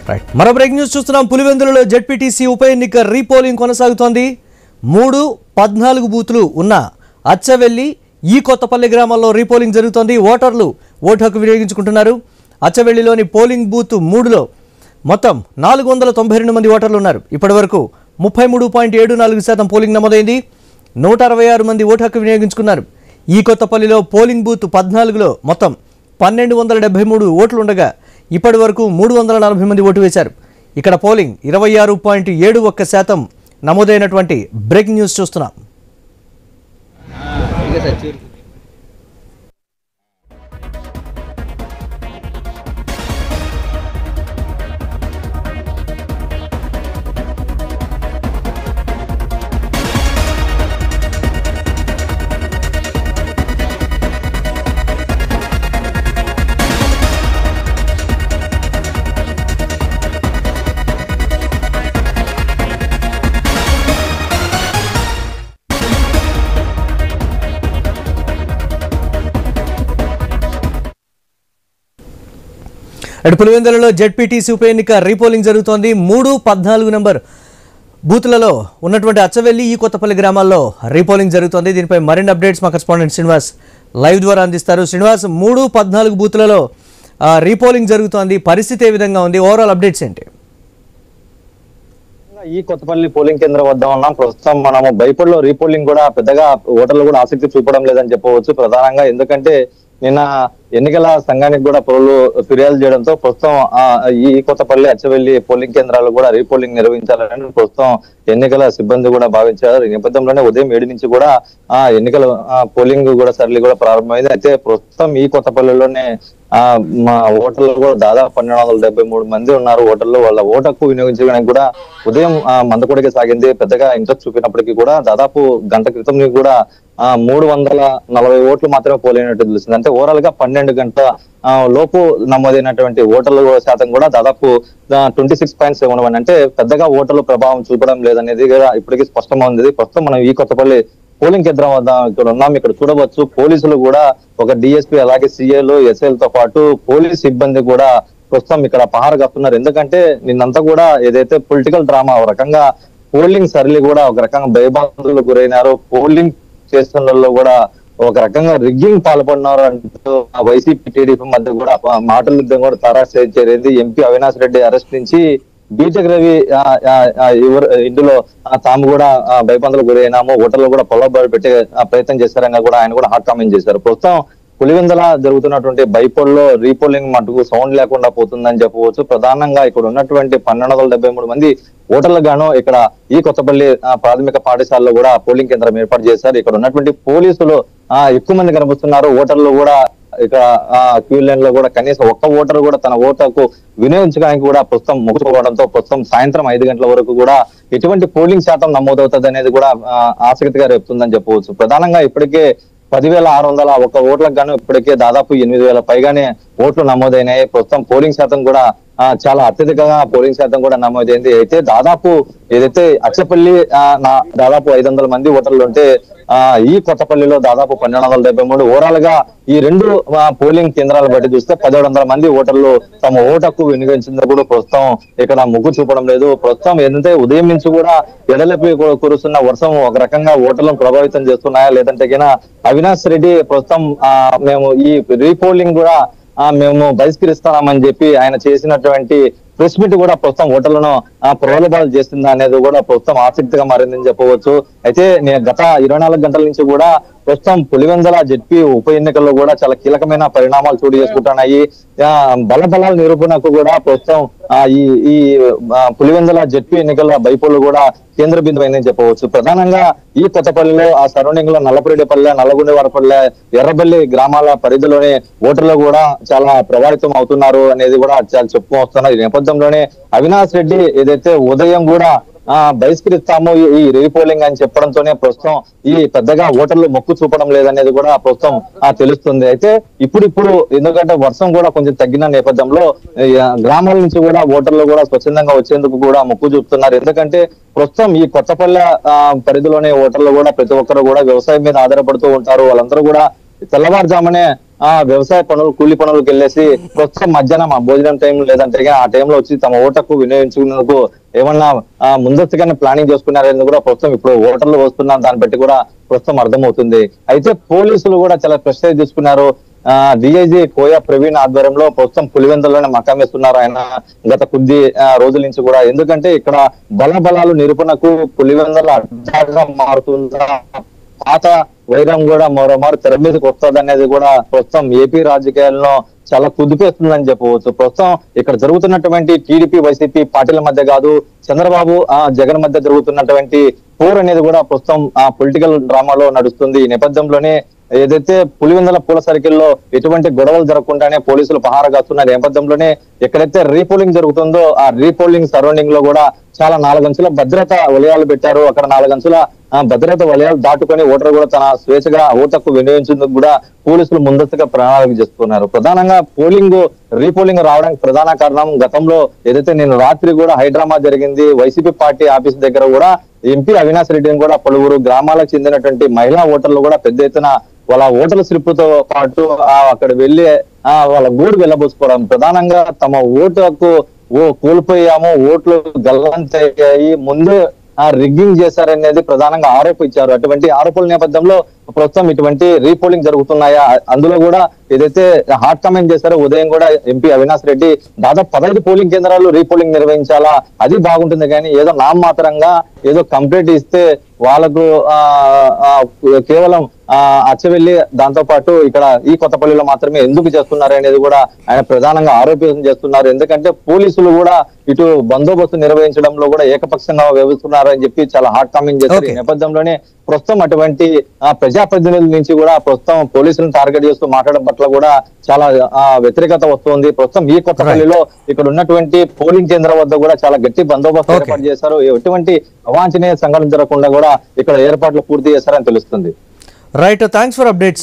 Right, మరో break news చూస్తున్నాం. పులివెందులలో ZPTC ఉప ఎన్నిక రీపోలింగ్ కొనసాగుతోంది. 3-14 బూతులు ఉన్న అచ్చవెల్లి, ఈ కొత్తపల్లి గ్రామాల్లో రీపోలింగ్ జరుగుతోంది. ఓటర్లు ఓటు హక్కు వినియోగించుకుంటున్నారు. అచ్చవెల్లిలోని పోలింగ్ బూత్ 3లో మొత్తం 492 మంది ఓటర్లు ఉన్నారు. ఇప్పటి వరకు 33.74% పోలింగ్ నమోదైంది. 166 మంది ఓటు హక్కు వినియోగించుకున్నారు. ఈ కొత్తపల్లిలో పోలింగ్ బూత్ 14లో మొత్తం 1273 ఓట్లు ఉండగా ఇప్పటి వరకు 340 మంది ఓటు వేశారు. ఇక్కడ పోలింగ్ 26.71% నమోదైనటువంటి బ్రేకింగ్ న్యూస్ చూస్తున్నాం. పులివెందులలో జెడ్పీటీసీ ఉప ఎన్నిక రీపోలింగ్ జరుగుతోంది. 3-14 నంబర్ బూత్లలో ఉన్నటువంటి అచ్చవెల్లి, ఈ కొత్తపల్లి గ్రామాల్లో రీపోలింగ్ జరుగుతోంది. దీనిపై మరిన్ని అప్డేట్స్ మా కరెస్పాండెంట్ శ్రీనివాస్ లైవ్ ద్వారా అందిస్తారు. శ్రీనివాస్, 3-14 బూత్లలో రీపోలింగ్ జరుగుతోంది. పరిస్థితి ఏ విధంగా ఉంది? ఓవరాల్ అప్డేట్స్ ఏంటి? ఈ కొత్తపల్లి పోలింగ్ కేంద్రం వద్ద ఉన్నాం. ప్రస్తుతం మనము బైపల్లో రీపోలింగ్ కూడా పెద్దగా ఓటర్లు కూడా ఆసక్తి చూపడం లేదని చెప్పవచ్చు. ప్రధానంగా ఎందుకంటే నిన్న ఎన్నికల సంఘానికి కూడా పౌరులు ఫిర్యాదు చేయడంతో ప్రస్తుతం ఈ కొత్తపల్లి, అచ్చవెల్లి పోలింగ్ కేంద్రాలు కూడా రీపోలింగ్ నిర్వహించాలని ప్రస్తుతం ఎన్నికల సిబ్బంది కూడా భావించారు. ఈ నేపథ్యంలోనే ఉదయం 7 నుంచి కూడా ఎన్నికల పోలింగ్ కూడా సరళి కూడా ప్రారంభమైంది. అయితే ప్రస్తుతం ఈ కొత్తపల్లిలోనే మా ఓటర్లు కూడా దాదాపు 1273 మంది ఉన్నారు. ఓటర్లు వాళ్ళ ఓటు హక్కు వినియోగించడానికి కూడా ఉదయం మందకొడికి సాగింది. పెద్దగా ఇంట్రెస్ట్ చూపినప్పటికీ కూడా దాదాపు గంట క్రితం కూడా 340 ఓట్లు మాత్రమే పోలైనట్టు తెలిసింది. అంటే ఓవరాల్ గా 12 గంటల లోపు నమోదైనటువంటి ఓటర్ల శాతం కూడా దాదాపు 26.71. అంటే పెద్దగా ఓటర్లు ప్రభావం చూపడం లేదనేది కూడా ఇప్పటికీ స్పష్టంగా ఉంది. ప్రస్తుతం మనం ఈ కొత్తపల్లి పోలింగ్ కేంద్రం వద్ద ఇక్కడ ఉన్నాం. ఇక్కడ చూడవచ్చు పోలీసులు కూడా ఒక డిఎస్పీ అలాగే సిఏలు, ఎస్ఐలతో పాటు పోలీస్ సిబ్బంది కూడా ప్రస్తుతం ఇక్కడ పహార కప్పుతున్నారు. ఎందుకంటే నిన్నంతా కూడా ఏదైతే పొలిటికల్ డ్రామా ఒక రకంగా పోలింగ్ సరళి కూడా ఒక రకంగా భయభ్రాంతులకు గురైనారు. పోలింగ్ స్టేషన్లలో కూడా ఒక రకంగా రిగ్గింగ్ పాల్పడినారు అంటూ వైసీపీ టీడీపీ మధ్య కూడా మాటల యుద్ధం కూడా తారాచేరింది. ఎంపీ అవినాష్ రెడ్డి అరెస్ట్ నుంచి బీటెక్ రవి ఇందులో తాము కూడా భయపందులకు గురైనాము, ఓటర్లు కూడా పొలబడి పెట్టే ప్రయత్నం చేశారని కూడా ఆయన కూడా హాట్ కామెంట్ చేశారు. ప్రస్తుతం పులివెందుల జరుగుతున్నటువంటి బైపోల్లో రీపోలింగ్ మటుకు సౌండ్ లేకుండా పోతుందని చెప్పవచ్చు. ప్రధానంగా ఇక్కడ ఉన్నటువంటి 1273 మంది ఓటర్లకు గాను ఇక్కడ ఈ కొత్తపల్లి ప్రాథమిక పాఠశాలలో కూడా పోలింగ్ కేంద్రం ఏర్పాటు చేశారు. ఇక్కడ ఉన్నటువంటి పోలీసులు ఎక్కువ మంది కనిపిస్తున్నారు. ఓటర్లు కూడా ఇక్కడ క్యూ లైన్ లో కూడా కనీసం ఒక్క ఓటర్ కూడా తన ఓటుకు వినియోగించడానికి కూడా ప్రస్తుతం మొక్కుకోవడంతో ప్రస్తుతం సాయంత్రం 5 గంటల వరకు కూడా ఎటువంటి పోలింగ్ శాతం నమోదవుతుంది అనేది కూడా ఆసక్తిగా రేపుతుందని చెప్పవచ్చు. ప్రధానంగా ఇప్పటికే 10,601 ఓట్లకు గాను ఇప్పటికే దాదాపు 8,000 పైగానే ఓట్లు నమోదైనాయి. ప్రస్తుతం పోలింగ్ శాతం కూడా చాలా అత్యధికంగా పోలింగ్ శాతం కూడా నమోదైంది. అయితే దాదాపు ఏదైతే అచ్చపల్లి దాదాపు 500 మంది ఓటర్లు ఉంటే ఈ కొత్తపల్లిలో దాదాపు 1273. ఓవరాల్ గా ఈ రెండు పోలింగ్ కేంద్రాలు బట్టి చూస్తే 1700 మంది ఓటర్లు తమ ఓటు హక్కు వినియోగించింది కూడా ప్రస్తుతం ఇక్కడ మొగ్గు చూపడం లేదు. ప్రస్తుతం ఏంటంటే ఉదయం నుంచి కూడా ఎడలపి కురుస్తున్న వర్షం ఒక రకంగా ఓటర్లను ప్రభావితం చేస్తున్నాయా లేదంటే అవినాష్ రెడ్డి ప్రస్తుతం మేము ఈ రీపోలింగ్ కూడా మేము బహిష్కరిస్తామని చెప్పి ఆయన చేసినటువంటి ప్రెస్ మీట్ కూడా ప్రస్తుతం ఓటర్లను ప్రలోభాలు చేస్తుందా అనేది కూడా ప్రస్తుతం ఆసక్తిగా మారిందని చెప్పవచ్చు. అయితే గత 24 గంటల నుంచి కూడా ప్రస్తుతం పులివెందుల జెడ్పీ ఉప ఎన్నికల్లో కూడా చాలా కీలకమైన పరిణామాలు చోటు చేసుకుంటున్నాయి. బలబలాల నిరూపణకు కూడా ప్రస్తుతం ఈ పులివెందుల జెడ్పీ ఎన్నికల బైపోలు కూడా కేంద్ర బిందువు అయిందని చెప్పవచ్చు. ప్రధానంగా ఈ కొత్తపల్లిలో ఆ సరౌండింగ్ లో నల్లపురెడ్డిపల్లె, నల్లగుండేవారిపల్లె, ఎర్రబల్లి గ్రామాల పరిధిలోనే ఓటర్లు కూడా చాలా ప్రభావితం అవుతున్నారు అనేది కూడా చాలా చెప్పుకొస్తున్నారు. ఈ నేపథ్యంలోనే అవినాష్ రెడ్డి ఏదైతే ఉదయం కూడా బహిష్కరిస్తాము ఈ రీపోలింగ్ అని చెప్పడంతోనే ప్రస్తుతం ఈ పెద్దగా ఓటర్లు మొక్కు చూపడం లేదనేది కూడా ప్రస్తుతం తెలుస్తుంది. అయితే ఇప్పుడు ఎందుకంటే వర్షం కూడా కొంచెం తగ్గిన నేపథ్యంలో గ్రామాల నుంచి కూడా ఓటర్లు కూడా స్వచ్ఛందంగా వచ్చేందుకు కూడా మొక్కు చూపుతున్నారు. ఎందుకంటే ప్రస్తుతం ఈ కొత్తపల్లె పరిధిలోనే ఓటర్లు కూడా ప్రతి ఒక్కరు కూడా వ్యవసాయం మీద ఆధారపడుతూ ఉంటారు. వాళ్ళందరూ కూడా తెల్లవారుజామునే వ్యవసాయ పనులు కూలి పనులకు వెళ్ళేసి ప్రస్తుతం మధ్యాహ్నం భోజనం టైం లేదంటే ఆ టైంలో వచ్చి తమ ఓటకు వినియోగించుకునేందుకు ఏమన్నా ముందస్తుగానే ప్లానింగ్ చేసుకున్నారని కూడా ప్రస్తుతం ఇప్పుడు ఓటర్లు వస్తున్న దాన్ని బట్టి కూడా ప్రస్తుతం అర్థమవుతుంది. అయితే పోలీసులు కూడా చాలా ప్రెషర్ తీసుకున్నారు. డిఐజీ కోయా ప్రవీణ్ ఆధ్వర్యంలో ప్రస్తుతం పులివెందులోనే మకాం వేస్తున్నారు ఆయన గత కొద్ది రోజుల నుంచి కూడా. ఎందుకంటే ఇక్కడ బలాలు నిరూపణకు పులివెందుల అడ్డాగా మారుతుందా, పాత వైరం కూడా మరోమారు తెర మీదకి వస్తుంది అనేది కూడా ప్రస్తుతం ఏపీ రాజకీయాల్లో చాలా కుదిపేస్తుందని చెప్పవచ్చు. ప్రస్తుతం ఇక్కడ జరుగుతున్నటువంటి టీడీపీ వైసీపీ పార్టీల మధ్య కాదు, చంద్రబాబు జగన్ మధ్య జరుగుతున్నటువంటి పోర్ అనేది కూడా ప్రస్తుతం పొలిటికల్ డ్రామాలో నడుస్తుంది. ఈ నేపథ్యంలోనే ఏదైతే పులివెందుల పూల సర్కిల్లో ఎటువంటి గొడవలు జరగకుండానే పోలీసులు పహారా కాస్తున్న నేపథ్యంలోనే ఎక్కడైతే రీపోలింగ్ జరుగుతుందో ఆ రీపోలింగ్ సరౌండింగ్ లో కూడా చాలా 4 అంచుల భద్రత వలయాలు పెట్టారు. అక్కడ 4 అంచుల భద్రత వలయాలు దాటుకొని ఓటర్ కూడా తన స్వేచ్ఛగా ఓటకు వినియోగించేందుకు కూడా పోలీసులు ముందస్తుగా ప్రణాళిక చేస్తున్నారు. ప్రధానంగా రీపోలింగ్ రావడానికి ప్రధాన కారణం గతంలో ఏదైతే నేను రాత్రి కూడా హైడ్రామా జరిగింది. వైసీపీ పార్టీ ఆఫీస్ దగ్గర కూడా ఎంపీ అవినాష్ రెడ్డిని కూడా పలువురు గ్రామాలకు చెందినటువంటి మహిళా ఓటర్లు కూడా పెద్ద ఎత్తున వాళ్ళ ఓటర్ల స్లిప్తో పాటు అక్కడ వెళ్లి వాళ్ళ గూడు వెళ్ళబోసుకోవడం, ప్రధానంగా తమ ఓటుకు కోల్పోయాము, ఓట్లు గల్లంతయ్యాయి, ముందే రిగ్గింగ్ చేశారనేది ప్రధానంగా ఆరోపించారు. అటువంటి ఆరోపణల నేపథ్యంలో ప్రస్తుతం ఇటువంటి రీపోలింగ్ జరుగుతున్నాయా, అందులో కూడా ఏదైతే హాట్ కామెంట్ చేశారో ఉదయం కూడా ఎంపీ అవినాష్ రెడ్డి దాదాపు 15 పోలింగ్ కేంద్రాలు రీపోలింగ్ నిర్వహించాలా, అది బాగుంటుంది కానీ ఏదో నామమాత్రంగా ఏదో కంప్లీట్ ఇస్తే వాళ్ళకు కేవలం అచ్చవెల్లి దాంతో పాటు ఇక్కడ ఈ కొత్తపల్లిలో మాత్రమే ఎందుకు చేస్తున్నారు అనేది కూడా ఆయన ప్రధానంగా ఆరోపణ చేస్తున్నారు. ఎందుకంటే పోలీసులు కూడా ఇటు బందోబస్తు నిర్వహించడంలో కూడా ఏకపక్షంగా వ్యవహరిస్తున్నారని చెప్పి చాలా హాట్ కామెంట్ చేశారు. ఈ నేపథ్యంలోనే ప్రస్తుతం అటువంటి ప్రజాప్రతినిధుల నుంచి కూడా ప్రస్తుతం పోలీసులను టార్గెట్ చేస్తూ మాట్లాడడం పట్ల కూడా చాలా వ్యతిరేకత వస్తుంది. ప్రస్తుతం ఈ కొత్తపల్లిలో ఇక్కడ ఉన్నటువంటి పోలింగ్ కేంద్రం వద్ద కూడా చాలా గట్టి బందోబస్తు ఏర్పాటు చేశారు. ఎటువంటి అవాంఛనీయ సంఘటన జరగకుండా కూడా ఇక్కడ ఏర్పాట్లు పూర్తి చేశారని తెలుస్తుంది. Right, thanks for updates.